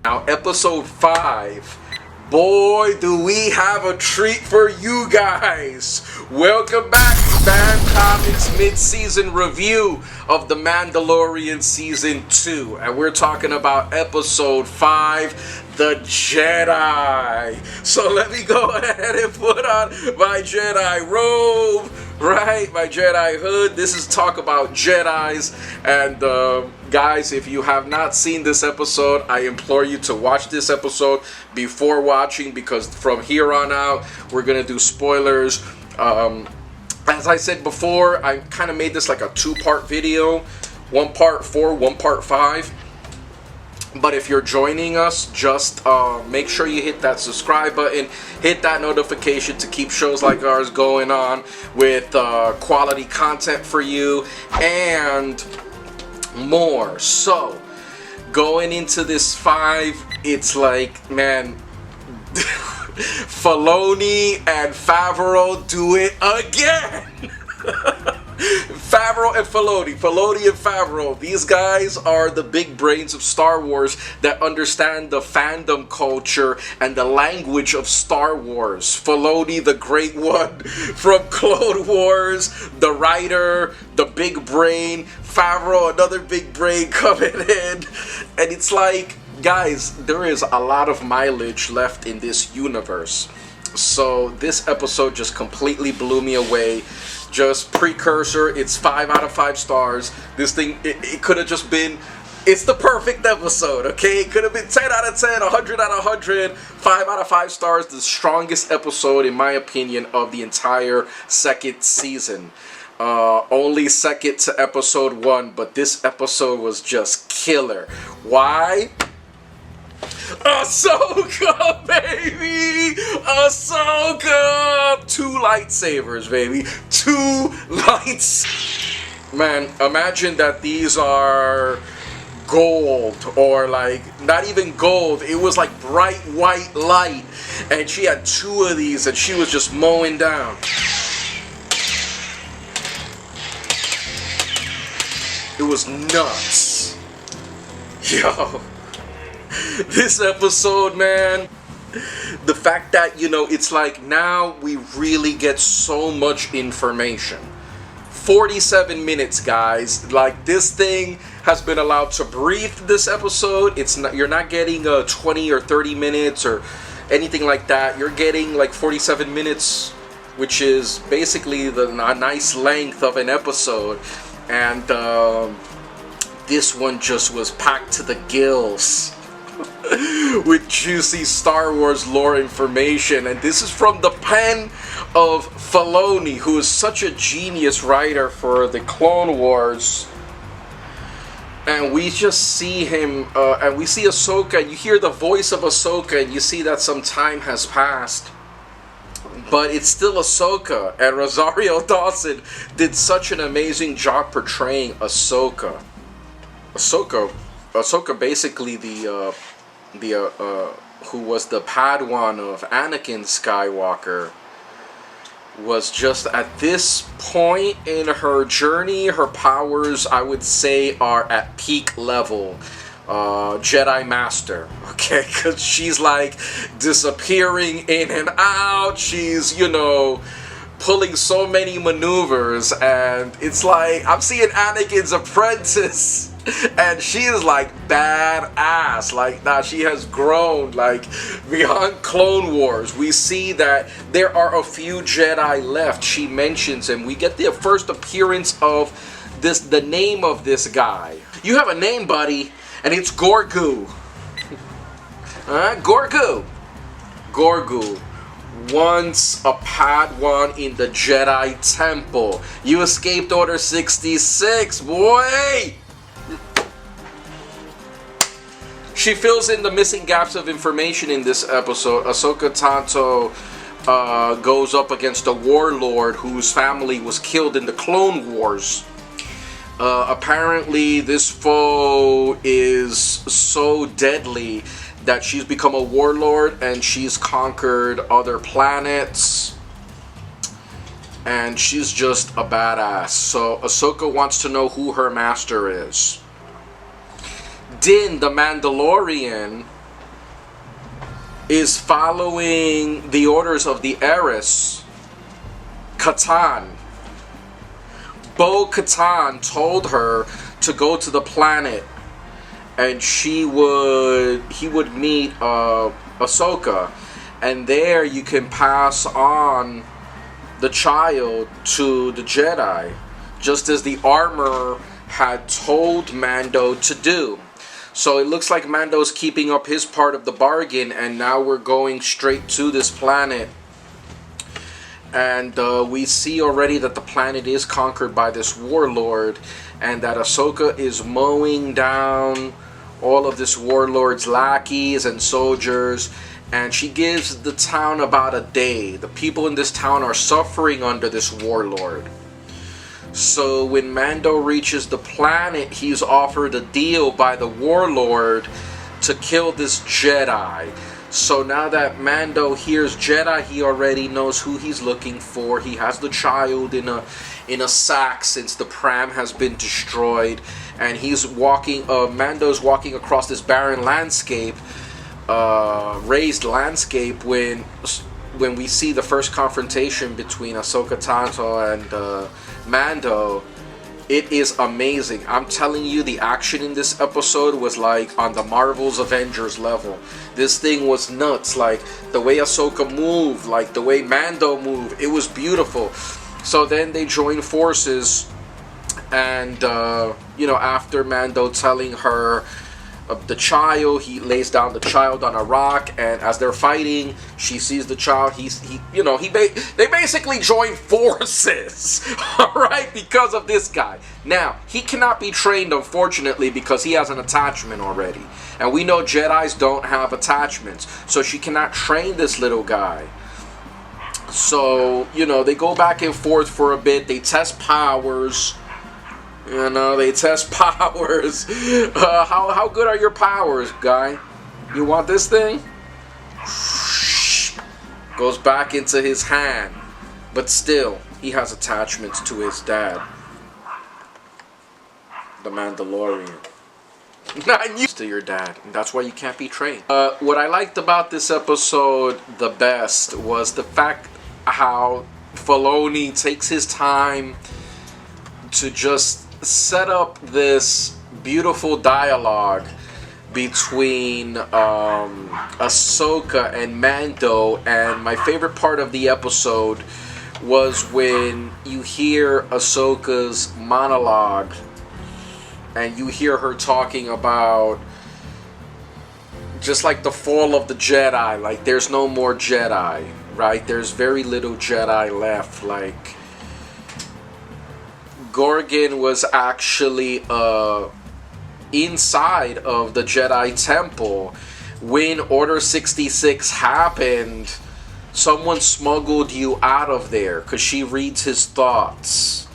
Now, episode 5. Boy, do we have a treat for you guys. Welcome back to Bamcomixs mid-season review of The Mandalorian Season 2. And we're talking about episode 5, The Jedi. So let me go ahead and put on my Jedi robe, right? My Jedi hood. This is talk about Jedis. And guys, if you have not seen this episode, I implore you to watch this episode before watching, because from here on out, we're going to do spoilers. As I said before, I kind of made this like a 2-part video. 1 part 4, 1 part 5. But if you're joining us, just make sure you hit that subscribe button, hit that notification to keep shows like ours going on with quality content for you and more. So, going into this 5, it's like, man, Filoni and Favreau do it again. Favreau and Filoni and Favreau, these guys are the big brains of Star Wars that understand the fandom culture and the language of Star Wars. Filoni, the great one from Clone Wars, the writer, the big brain. Favreau, another big brain coming in. And it's like, guys, there is a lot of mileage left in this universe. So this episode just completely blew me away. Just precursor, it's 5 out of 5 stars. This thing, it could have just been, it's the perfect episode, okay? It could have been 10 out of 10, 100 out of 100, 5 out of 5 stars. The strongest episode, in my opinion, of the entire second season. Only second to episode 1, but this episode was just killer. Why? Ahsoka, baby! Ahsoka! 2 lightsabers, baby. 2 lights. Man, imagine that these are gold, or like, not even gold. It was like bright white light. And she had 2 of these and she was just mowing down. It was nuts. Yo. This episode, man, the fact that, you know, it's like now we really get so much information. 47 minutes, guys. Like, this thing has been allowed to breathe this episode. It's not, you're not getting 20 or 30 minutes or anything like that. You're getting like 47 minutes, which is basically a nice length of an episode. And this one just was packed to the gills with juicy Star Wars lore information. And this is from the pen of Filoni, who is such a genius writer for the Clone Wars. And we just see him, and we see Ahsoka, and you hear the voice of Ahsoka, and you see that some time has passed. But it's still Ahsoka, and Rosario Dawson did such an amazing job portraying Ahsoka. Ahsoka basically who was the Padawan of Anakin Skywalker, was just at this point in her journey, her powers, I would say, are at peak level. Jedi Master, okay? Because she's like disappearing in and out. She's, you know, pulling so many maneuvers, and it's like I'm seeing Anakin's apprentice, and she is like badass. Like, now she has grown, like, beyond Clone Wars. We see that there are a few Jedi left. She mentions, and we get the first appearance of this, the name of this guy. You have a name, buddy, and it's Gorgu. Gorgu. Once a Padawan in the Jedi Temple. You escaped Order 66, boy! She fills in the missing gaps of information in this episode. Ahsoka Tano goes up against a warlord whose family was killed in the Clone Wars. Apparently, this foe is so deadly that she's become a warlord, and she's conquered other planets, and she's just a badass. So Ahsoka wants to know who her master is. Din, the Mandalorian, is following the orders of the heiress, Katan. Bo-Katan told her to go to the planet, and he would meet Ahsoka, and there you can pass on the child to the Jedi, just as the armor had told Mando to do. So it looks like Mando's keeping up his part of the bargain, and now we're going straight to this planet. And we see already that the planet is conquered by this warlord, and that Ahsoka is mowing down all of this warlord's lackeys and soldiers, and she gives the town about a day. The people in this town are suffering under this warlord. So when Mando reaches the planet, he's offered a deal by the warlord to kill this Jedi. So now that Mando hears Jedi, he already knows who he's looking for. He has the child in a sack since the pram has been destroyed, and he's walking. Mando's walking across this barren landscape, raised landscape, when we see the first confrontation between Ahsoka Tano and Mando. It is amazing. I'm telling you, the action in this episode was like on the Marvel's Avengers level. This thing was nuts. Like the way Ahsoka moved, like the way Mando moved, it was beautiful. So then they join forces, and after Mando telling her of the child, he lays down the child on a rock, and as they're fighting, she sees the child. They basically join forces, all right, because of this guy. Now he cannot be trained, unfortunately, because he has an attachment already, and we know Jedis don't have attachments, so she cannot train this little guy. So they go back and forth for a bit. They test powers. They test powers. How good are your powers, guy? You want this thing? Goes back into his hand. But still, he has attachments to his dad, the Mandalorian. Not used to your dad, and that's why you can't be trained. What I liked about this episode the best was the fact how Filoni takes his time to just set up this beautiful dialogue between Ahsoka and Mando. And my favorite part of the episode was when you hear Ahsoka's monologue, and you hear her talking about just like the fall of the Jedi. Like there's no more Jedi, right? There's very little Jedi left. Like Gorgon was actually inside of the Jedi Temple when Order 66 happened. Someone smuggled you out of there, because she reads his thoughts,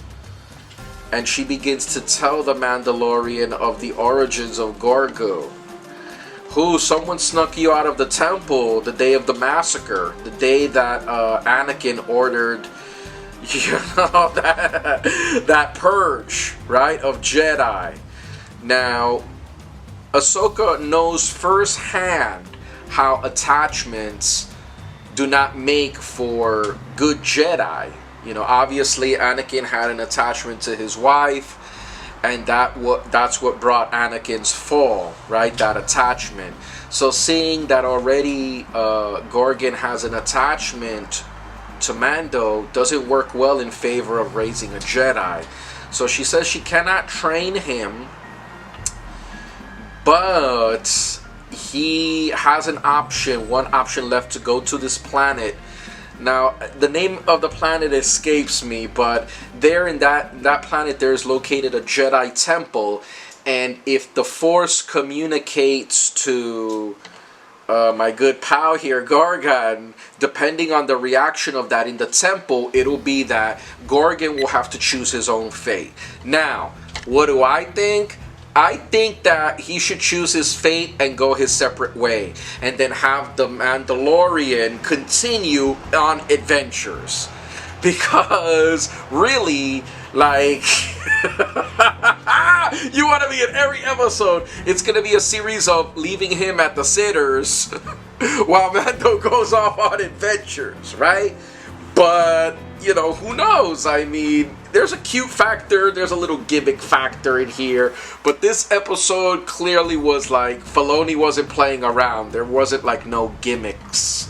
and she begins to tell the Mandalorian of the origins of Gorgo. Someone snuck you out of the temple the day of the massacre, the day that Anakin ordered that purge, right, of Jedi. Now, Ahsoka knows firsthand how attachments do not make for good Jedi. Obviously Anakin had an attachment to his wife, and that's what brought Anakin's fall, right? That attachment. So seeing that already Gorgon has an attachment to Mando doesn't work well in favor of raising a Jedi. So she says she cannot train him, but he has one option left to go to this planet. Now, the name of the planet escapes me, but there in that planet there is located a Jedi temple, and if the Force communicates to my good pal here, Gorgon, depending on the reaction of that in the temple, it'll be that Gorgon will have to choose his own fate. Now, what do I think? I think that he should choose his fate and go his separate way, and then have the Mandalorian continue on adventures. Because really, like, you want to be in every episode, it's going to be a series of leaving him at the sitters while Mando goes off on adventures, right? But, you know, who knows? I mean, there's a cute factor, there's a little gimmick factor in here, but this episode clearly was like, Filoni wasn't playing around. There wasn't like no gimmicks.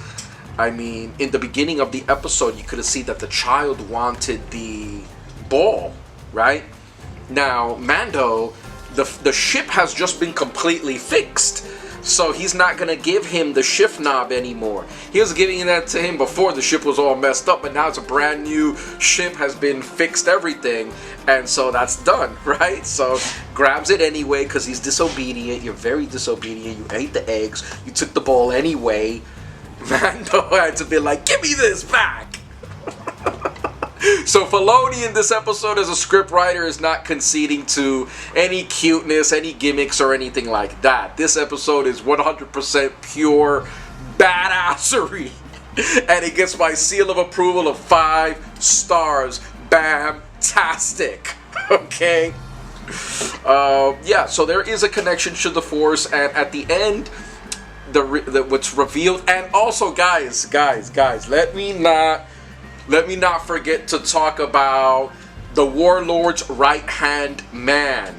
I mean, in the beginning of the episode, you could have seen that the child wanted the ball, right? Now, Mando, the ship has just been completely fixed. So he's not going to give him the shift knob anymore. He was giving that to him before the ship was all messed up, but now it's a brand new ship, has been fixed, everything. And so that's done, right? So grabs it anyway because he's disobedient. You're very disobedient. You ate the eggs. You took the ball anyway. Mando had to be like, give me this back. So Filoni in this episode as a scriptwriter is not conceding to any cuteness, any gimmicks, or anything like that. This episode is 100% pure badassery. And it gets my seal of approval of 5 stars. Bam-tastic. Okay? Yeah, so there is a connection to the Force, and at the end, what's revealed, and also guys, let me not forget to talk about the Warlord's right-hand man.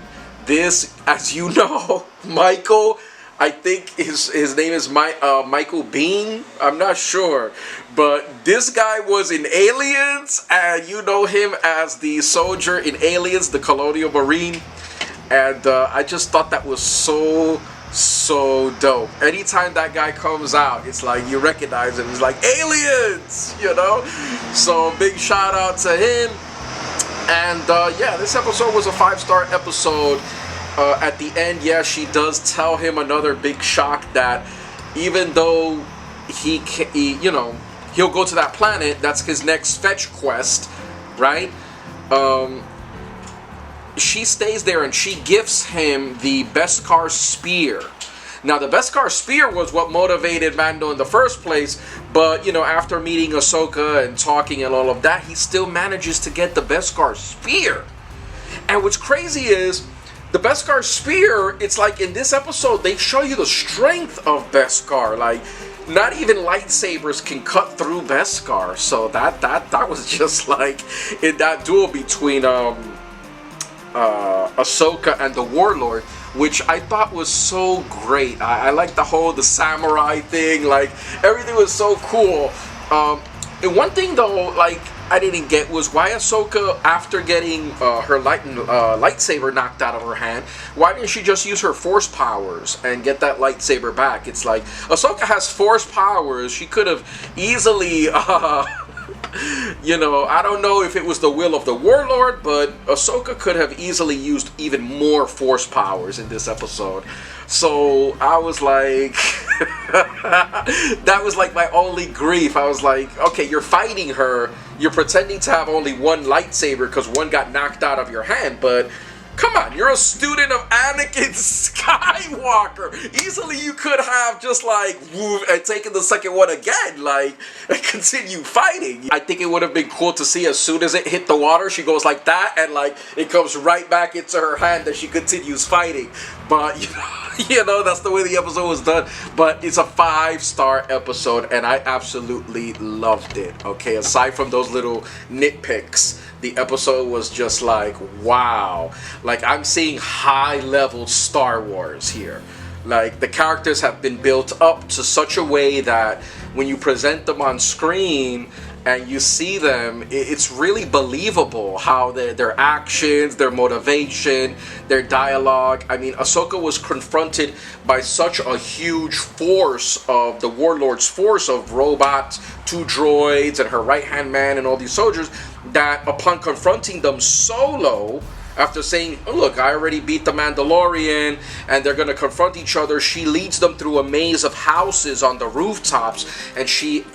This, as you know, Michael, I think his name is Michael Biehn. I'm not sure. But this guy was in Aliens, and you know him as the soldier in Aliens, the Colonial Marine. And I just thought that was so dope. Anytime that guy comes out, it's like you recognize him. He's like, aliens, you know? So big shout out to him. And yeah, this episode was a 5-star episode. At the end, yeah, she does tell him another big shock that even though he'll go to that planet, that's his next fetch quest, right? She stays there and she gifts him the Beskar spear. Now, the Beskar spear was what motivated Mando in the first place, but, you know, after meeting Ahsoka and talking and all of that, he still manages to get the Beskar spear. And what's crazy is, the Beskar spear, it's like in this episode, they show you the strength of Beskar. Like, not even lightsabers can cut through Beskar. So that was just like, in that duel between Ahsoka and the Warlord, which I thought was so great. I like the samurai thing, like everything was so cool. And one thing though, like I didn't get was why Ahsoka, after getting her lightsaber knocked out of her hand, why didn't she just use her force powers and get that lightsaber back? It's like Ahsoka has force powers. She could have easily you know, I don't know if it was the will of the Warlord, but Ahsoka could have easily used even more force powers in this episode. So I was like, that was like my only grief. I was like, okay, you're fighting her, you're pretending to have only one lightsaber because one got knocked out of your hand, but come on, you're a student of Anakin Skywalker. Easily you could have just like woof and taken the second one again, like, and continue fighting. I think it would have been cool to see as soon as it hit the water, she goes like that, and like it comes right back into her hand and she continues fighting. But you know, that's the way the episode was done. But it's a 5-star episode, and I absolutely loved it. Okay, aside from those little nitpicks, the episode was just like, wow. Like, I'm seeing high-level Star Wars here. Like, the characters have been built up to such a way that when you present them on screen and you see them, it's really believable how their actions, their motivation, their dialogue. I mean, Ahsoka was confronted by such a huge force of the Warlord's force of robots, 2 droids, and her right-hand man and all these soldiers, that upon confronting them solo, after saying, oh, look, I already beat the Mandalorian, and they're going to confront each other, she leads them through a maze of houses on the rooftops, and she,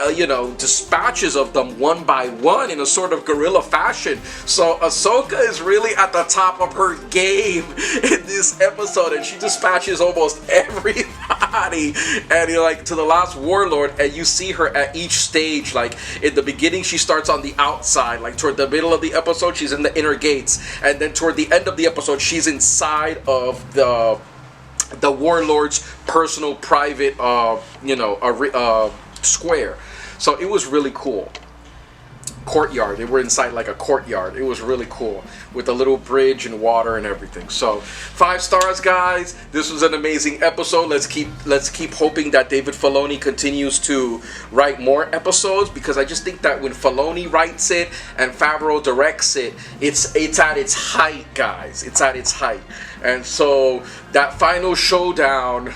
dispatches of them one by one in a sort of guerrilla fashion. So Ahsoka is really at the top of her game in this episode, and she dispatches almost everybody, and to the last Warlord, and you see her at each stage. Like, in the beginning, she starts on the outside, like toward the middle of the episode, she's in the inner gates, and then toward the end of the episode, she's inside of the Warlord's personal, private, square. So it was really cool. Courtyard. They were inside like a courtyard. It was really cool with a little bridge and water and everything. So 5 stars, guys. This was an amazing episode. Let's keep hoping that David Filoni continues to write more episodes, because I just think that when Filoni writes it and Favreau directs it, it's at its height, guys. It's at its height. And so that final showdown,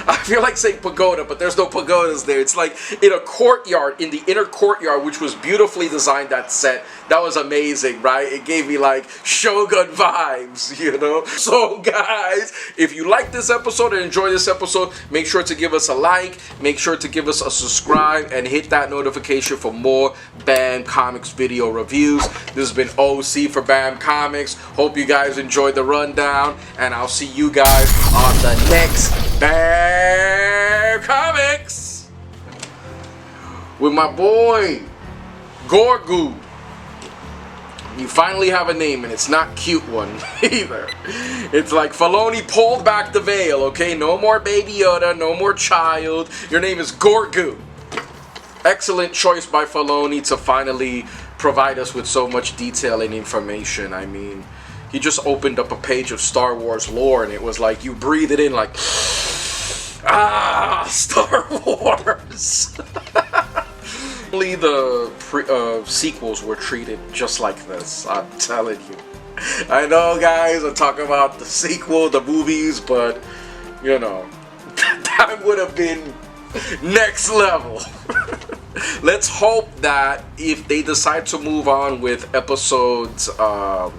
I feel like saying pagoda, but there's no pagodas there. It's like in a courtyard, in the inner courtyard, which was beautifully designed, that set. That was amazing, right? It gave me like Shogun vibes, you know? So guys, if you like this episode and enjoy this episode, make sure to give us a like, make sure to give us a subscribe, and hit that notification for more Bamcomixs video reviews. This has been OC for Bamcomixs. Hope you guys enjoyed the rundown, and I'll see you guys on the next Bamcomixs with my boy Gorgu. You finally have a name, and it's not cute one either. It's like Filoni pulled back the veil, okay? No more Baby Yoda, no more child. Your name is Gorgu. Excellent choice by Filoni to finally provide us with so much detail and information. I mean, he just opened up a page of Star Wars lore, and it was like you breathe it in like, Star Wars. Only the sequels were treated just like this, I'm telling you. I know, guys, I talk about the sequel, the movies, but, you know, that would have been next level. Let's hope that if they decide to move on with episodes 10,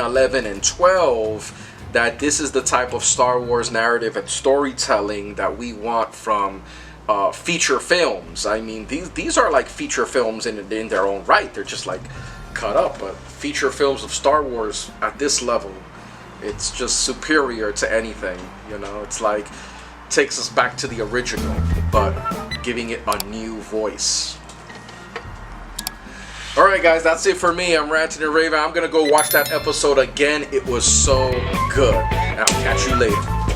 11, and 12, that this is the type of Star Wars narrative and storytelling that we want from feature films. I mean, these are like feature films in their own right. They're just like cut up, but feature films of Star Wars at this level, it's just superior to anything, you know. It's like takes us back to the original, but giving it a new voice. Alright guys, that's it for me. I'm ranting and raving. I'm gonna go watch that episode again. It was so good. And I'll catch you later.